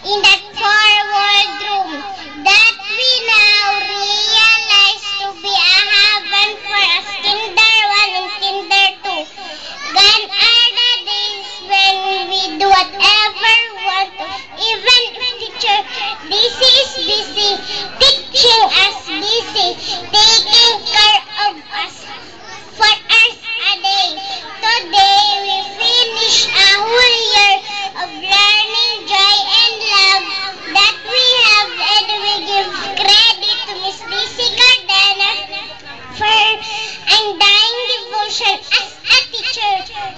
in that forward room that we now realize to be a heaven for us Kinder 1 and Kinder 2. Gone are the days when we do whatever we want to, even if teacher busy is busy, teaching us busy, taking care of us for hours a day. Today we finish a whole year of learning, joy, and love that we have, and we give credit to Miss Lizzie Cardenas for her undying devotion as a teacher.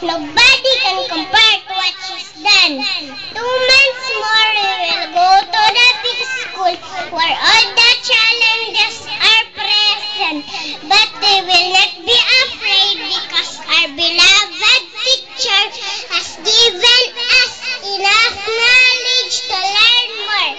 Nobody can compare to what she's done. 2 months more we will go to the big school where all the challenges are present, but we will not be afraid because our beloved teacher has given us enough knowledge to learn more,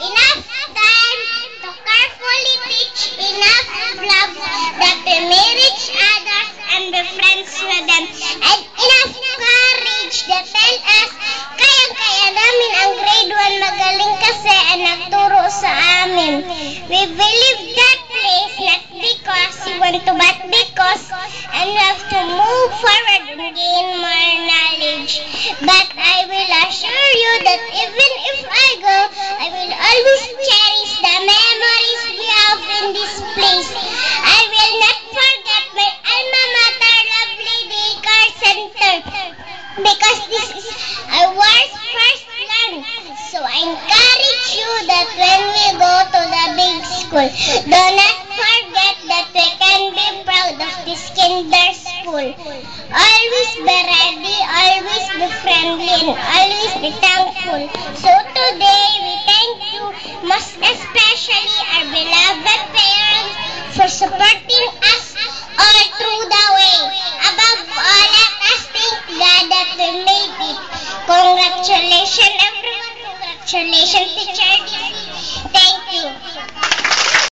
enough time to carefully teach, enough love that we may reach others and be friends with them, and enough courage that tell us kayang-kaya namin ang grade 1, magaling kasi ang nagturo sa amin. We believe that place not because we want to, but because and we have to move forward and gain more knowledge. But I will assure you that even if I go, I will always cherish the memories we have in this place. I will not forget my alma mater, lovely daycare center, because this is our first land. So I encourage you that when we go to the big school, do not forget that we can be proud of this kinder school. Always be ready, always be friendly, and always be thankful. So today we thank you, most especially our beloved parents, for supporting us all through the way. Above all, let us thank God that we made it. Congratulations everyone. Congratulations, Teacher.